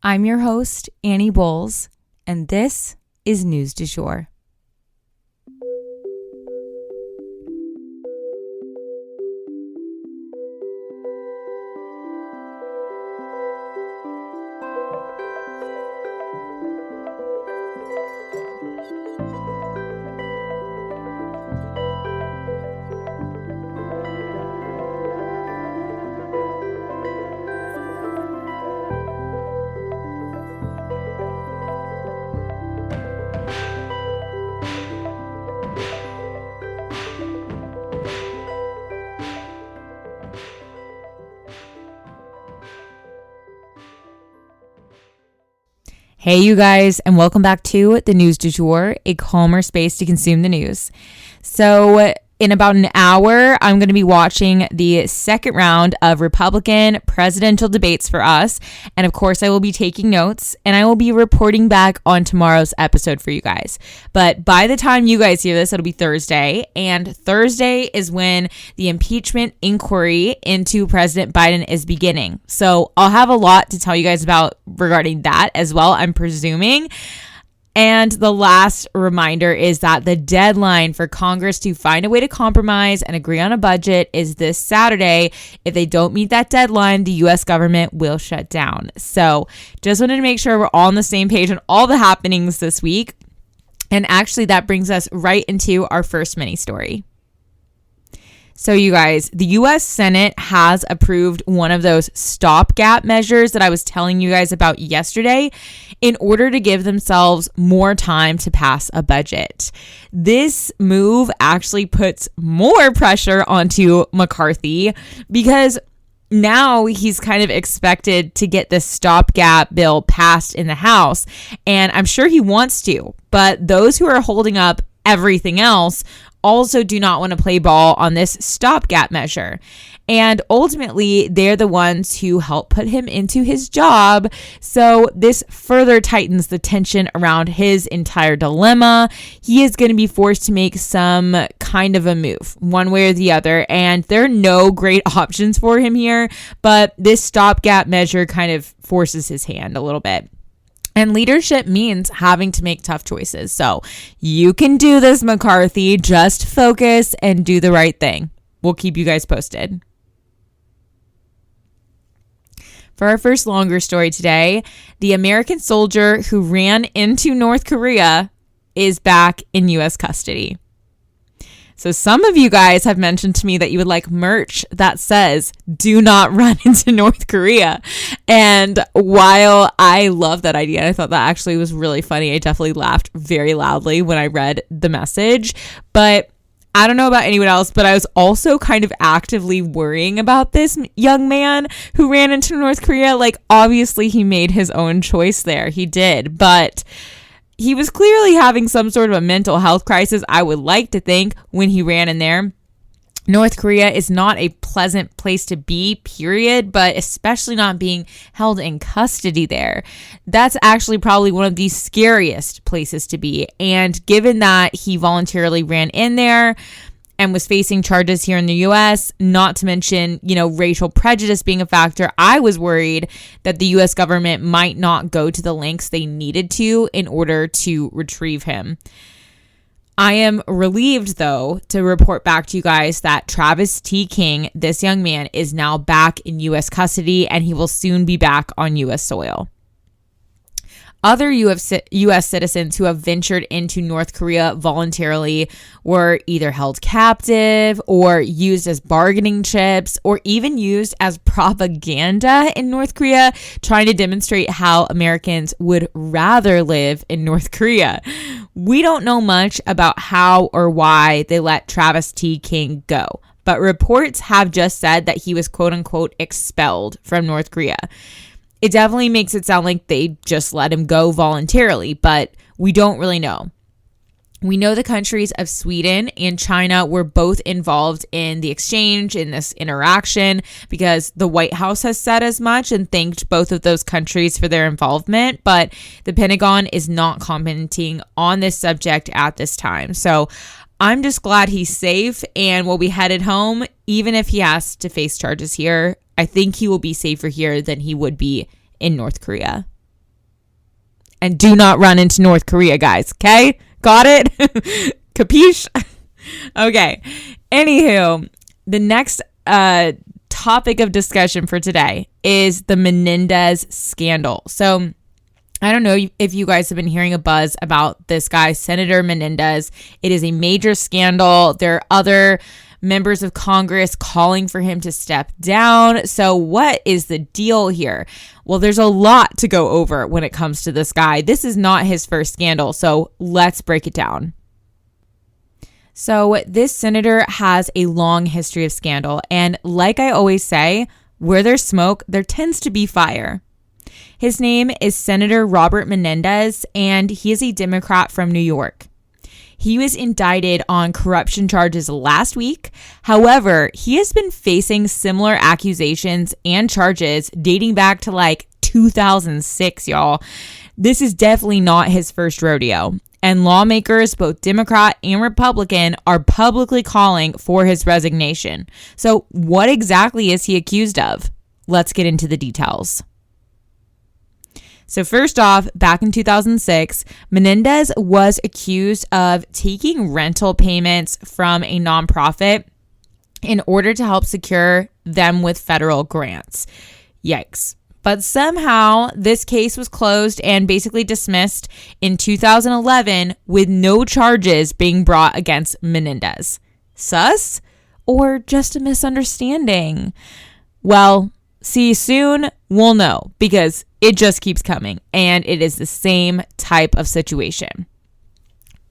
I'm your host, Annie Bowles, and this is News du Jour. Hey, you guys, and welcome back to the News du Jour, a calmer space to consume the news. So, in about an hour, I'm going to be watching the second round of Republican presidential debates for us. And of course, I will be taking notes and I will be reporting back on tomorrow's episode for you guys. But by the time you guys hear this, it'll be Thursday. And Thursday is when the impeachment inquiry into President Biden is beginning. So I'll have a lot to tell you guys about regarding that as well, I'm presuming. And the last reminder is that the deadline for Congress to find a way to compromise and agree on a budget is this Saturday. If they don't meet that deadline, the U.S. government will shut down. So just wanted to make sure we're all on the same page on all the happenings this week. And actually, that brings us right into our first mini story. So you guys, the U.S. Senate has approved one of those stopgap measures that I was telling you guys about yesterday in order to give themselves more time to pass a budget. This move actually puts more pressure onto McCarthy because now he's kind of expected to get this stopgap bill passed in the House, and I'm sure he wants to, but those who are holding up everything else also do not want to play ball on this stopgap measure. And ultimately, they're the ones who help put him into his job. So this further tightens the tension around his entire dilemma. He is going to be forced to make some kind of a move, one way or the other. And there are no great options for him here, but this stopgap measure kind of forces his hand a little bit. And leadership means having to make tough choices. So you can do this, McCarthy. Just focus and do the right thing. We'll keep you guys posted. For our first longer story today, the American soldier who ran into North Korea is back in U.S. custody. So some of you guys have mentioned to me that you would like merch that says, do not run into North Korea. And while I love that idea, I thought that actually was really funny. I definitely laughed very loudly when I read the message. But I don't know about anyone else, but I was also kind of actively worrying about this young man who ran into North Korea. Like, obviously he made his own choice there. He did. But he was clearly having some sort of a mental health crisis, I would like to think, when he ran in there. North Korea is not a pleasant place to be, period, but especially not being held in custody there. That's actually probably one of the scariest places to be. And given that he voluntarily ran in there and was facing charges here in the U.S., not to mention, racial prejudice being a factor, I was worried that the U.S. government might not go to the lengths they needed to in order to retrieve him. I am relieved, though, to report back to you guys that Travis T. King, this young man, is now back in U.S. custody, and he will soon be back on U.S. soil. Other U.S. citizens who have ventured into North Korea voluntarily were either held captive or used as bargaining chips or even used as propaganda in North Korea, trying to demonstrate how Americans would rather live in North Korea. We don't know much about how or why they let Travis T. King go, but reports have just said that he was quote unquote expelled from North Korea. It definitely makes it sound like they just let him go voluntarily, but we don't really know. We know the countries of Sweden and China were both involved in the exchange, in this interaction, because the White House has said as much and thanked both of those countries for their involvement, but the Pentagon is not commenting on this subject at this time. So I'm just glad he's safe and will be headed home, even if he has to face charges here. I think he will be safer here than he would be in North Korea. and do not run into North Korea, guys. Okay? Got it? Capiche? Okay. Anywho, the next topic of discussion for today is the Menendez scandal. So I don't know if you guys have been hearing a buzz about this guy, Senator Menendez. It is a major scandal. There are other members of Congress calling for him to step down. So what is the deal here? Well, there's a lot to go over when it comes to this guy. This is not his first scandal, so let's break it down. So this senator has a long history of scandal, and like I always say, where there's smoke, there tends to be fire. His name is Senator Robert Menendez, and he is a Democrat from New York. He was indicted on corruption charges last week. However, he has been facing similar accusations and charges dating back to like 2006, y'all. This is definitely not his first rodeo. And lawmakers, both Democrat and Republican, are publicly calling for his resignation. So what exactly is he accused of? Let's get into the details. So first off, back in 2006, Menendez was accused of taking rental payments from a nonprofit in order to help secure them with federal grants. Yikes. But somehow this case was closed and basically dismissed in 2011 with no charges being brought against Menendez. Sus? Or just a misunderstanding? Well, see soon, we'll know, because it just keeps coming, and it is the same type of situation.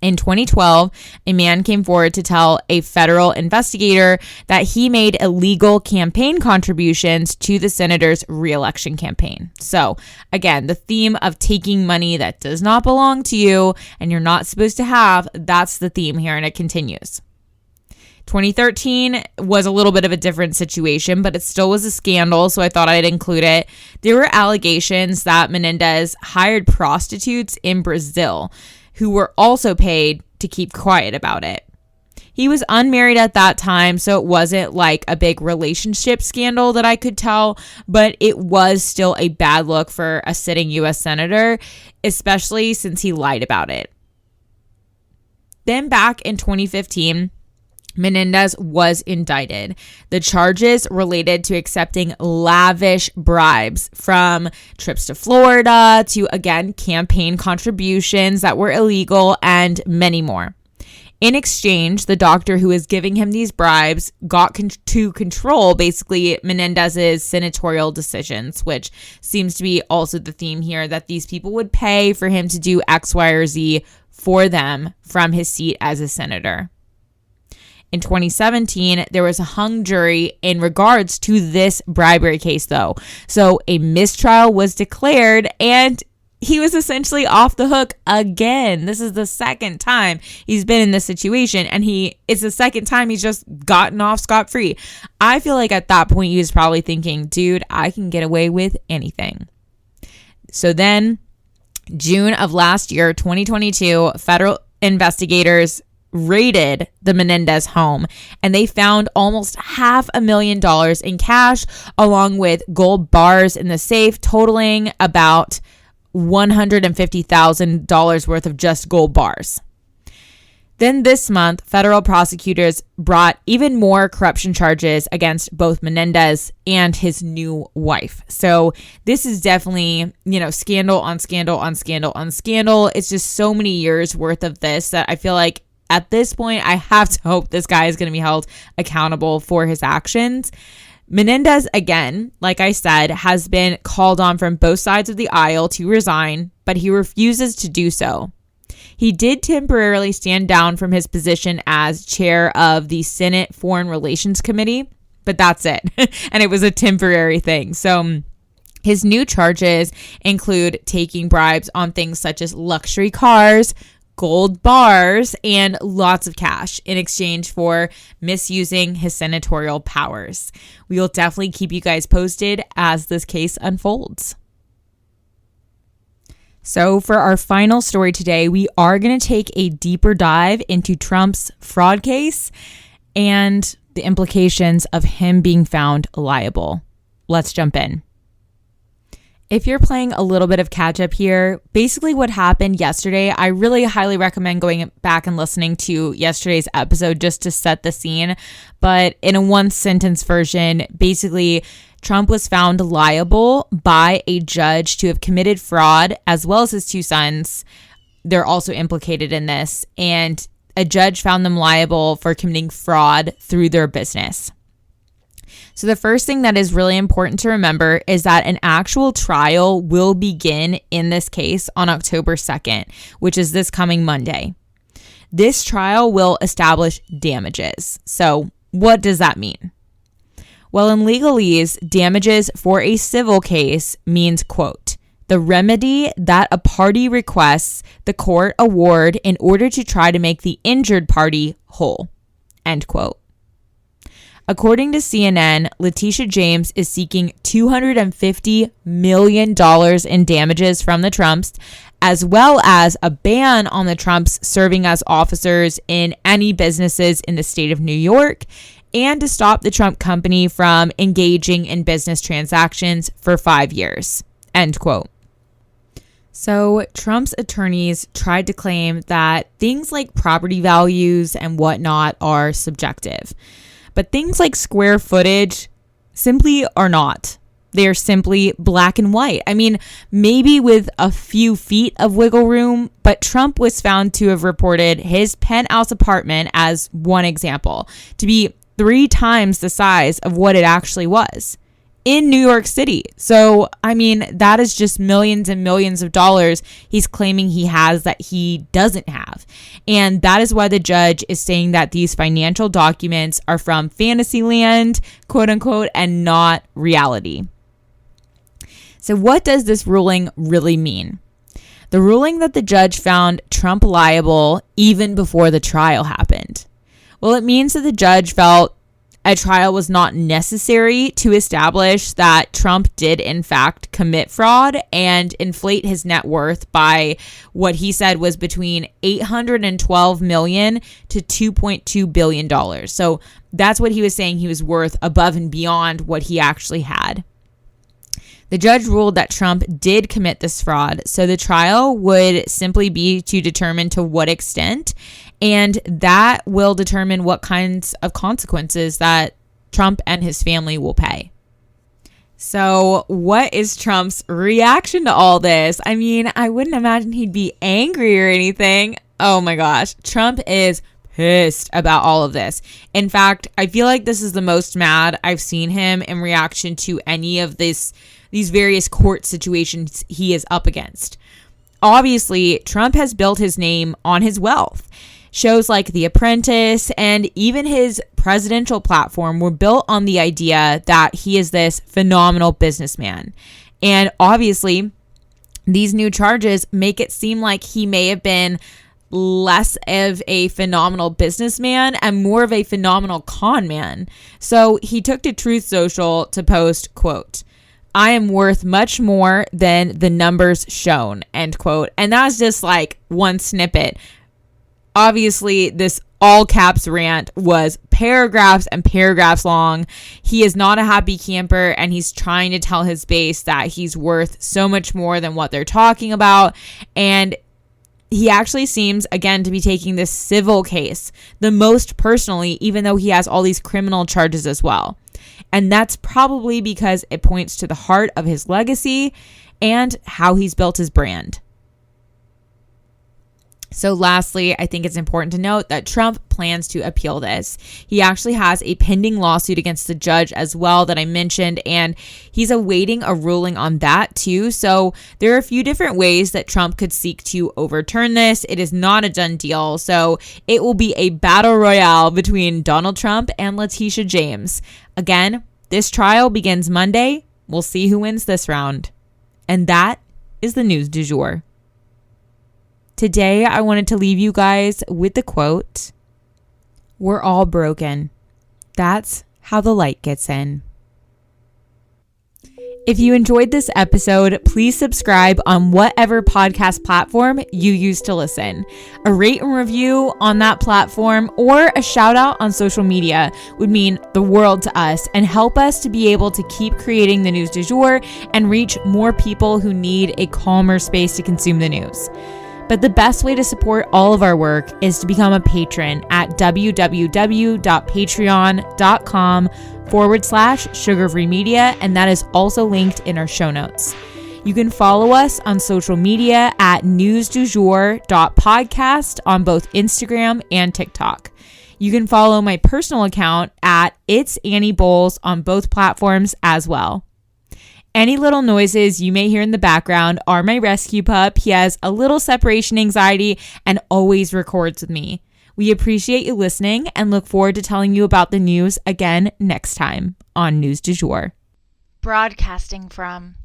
In 2012, a man came forward to tell a federal investigator that he made illegal campaign contributions to the senator's re-election campaign. So, again, the theme of taking money that does not belong to you and you're not supposed to have, that's the theme here, and it continues. 2013 was a little bit of a different situation, but it still was a scandal, so I thought I'd include it. There were allegations that Menendez hired prostitutes in Brazil who were also paid to keep quiet about it. He was unmarried at that time, so it wasn't like a big relationship scandal that I could tell, but it was still a bad look for a sitting U.S. senator, especially since he lied about it. Then back in 2015, Menendez was indicted. The charges related to accepting lavish bribes, from trips to Florida to, again, campaign contributions that were illegal, and many more. In exchange, the doctor who was giving him these bribes got to control basically Menendez's senatorial decisions, which seems to be also the theme here, that these people would pay for him to do X, Y, or Z for them from his seat as a senator. In 2017, there was a hung jury in regards to this bribery case, though. So a mistrial was declared, and he was essentially off the hook again. This is the second time he's been in this situation, and it's the second time he's just gotten off scot-free. I feel like at that point, he was probably thinking, dude, I can get away with anything. So then, June of last year, 2022, federal investigators raided the Menendez home, and they found almost $500,000 in cash, along with gold bars in the safe, totaling about $150,000 worth of just gold bars. Then this month, federal prosecutors brought even more corruption charges against both Menendez and his new wife. So this is definitely, scandal on scandal on scandal on scandal. It's just so many years worth of this that I feel like at this point, I have to hope this guy is going to be held accountable for his actions. Menendez, again, like I said, has been called on from both sides of the aisle to resign, but he refuses to do so. He did temporarily stand down from his position as chair of the Senate Foreign Relations Committee, but that's it. And it was a temporary thing. So his new charges include taking bribes on things such as luxury cars, gold bars, and lots of cash in exchange for misusing his senatorial powers. We will definitely keep you guys posted as this case unfolds. So for our final story today, we are going to take a deeper dive into Trump's fraud case and the implications of him being found liable. Let's jump in. If you're playing a little bit of catch up here, basically what happened yesterday, I really highly recommend going back and listening to yesterday's episode just to set the scene. But in a one sentence version, basically Trump was found liable by a judge to have committed fraud, as well as his two sons. They're also implicated in this. And a judge found them liable for committing fraud through their business. So the first thing that is really important to remember is that an actual trial will begin in this case on October 2nd, which is this coming Monday. This trial will establish damages. So what does that mean? Well, in legalese, damages for a civil case means, quote, the remedy that a party requests the court award in order to try to make the injured party whole, end quote. According to CNN, Letitia James is seeking $250 million in damages from the Trumps, as well as a ban on the Trumps serving as officers in any businesses in the state of New York, and to stop the Trump company from engaging in business transactions for 5 years, end quote. So Trump's attorneys tried to claim that things like property values and whatnot are subjective. But things like square footage simply are not. They are simply black and white. I mean, maybe with a few feet of wiggle room, but Trump was found to have reported his penthouse apartment, as one example, to be 3 times the size of what it actually was in New York City. So, I mean, that is just millions and millions of dollars he's claiming he has that he doesn't have. And that is why the judge is saying that these financial documents are from fantasy land, quote unquote, and not reality. So what does this ruling really mean? The ruling that the judge found Trump liable even before the trial happened. Well, it means that the judge felt a trial was not necessary to establish that Trump did in fact commit fraud and inflate his net worth by what he said was between $812 million to $2.2 billion. So that's what he was saying he was worth above and beyond what he actually had. The judge ruled that Trump did commit this fraud, so the trial would simply be to determine to what extent, and that will determine what kinds of consequences that Trump and his family will pay. So what is Trump's reaction to all this? I mean, I wouldn't imagine he'd be angry or anything. Oh my gosh, Trump is pissed about all of this. In fact, I feel like this is the most mad I've seen him in reaction to any of these various court situations he is up against. Obviously, Trump has built his name on his wealth. Shows like The Apprentice and even his presidential platform were built on the idea that he is this phenomenal businessman. And obviously, these new charges make it seem like he may have been less of a phenomenal businessman and more of a phenomenal con man. So he took to Truth Social to post, quote, I am worth much more than the numbers shown, end quote. And that was just like one snippet. Obviously, this all caps rant was paragraphs and paragraphs long. He is not a happy camper, and he's trying to tell his base that he's worth so much more than what they're talking about. And he actually seems, again, to be taking this civil case the most personally, even though he has all these criminal charges as well. And that's probably because it points to the heart of his legacy and how he's built his brand. So lastly, I think it's important to note that Trump plans to appeal this. He actually has a pending lawsuit against the judge as well that I mentioned, and he's awaiting a ruling on that too. So there are a few different ways that Trump could seek to overturn this. It is not a done deal. So it will be a battle royale between Donald Trump and Letitia James. Again, this trial begins Monday. We'll see who wins this round. And that is the news du jour. Today, I wanted to leave you guys with the quote, "We're all broken. That's how the light gets in." If you enjoyed this episode, please subscribe on whatever podcast platform you use to listen. A rate and review on that platform or a shout out on social media would mean the world to us and help us to be able to keep creating the news du jour and reach more people who need a calmer space to consume the news. But the best way to support all of our work is to become a patron at www.patreon.com/Sugar-Free Media, and that is also linked in our show notes. You can follow us on social media at newsdujour.podcast on both Instagram and TikTok. You can follow my personal account at It's Annie Bowles on both platforms as well. Any little noises you may hear in the background are my rescue pup. He has a little separation anxiety and always records with me. We appreciate you listening and look forward to telling you about the news again next time on News du Jour. Broadcasting from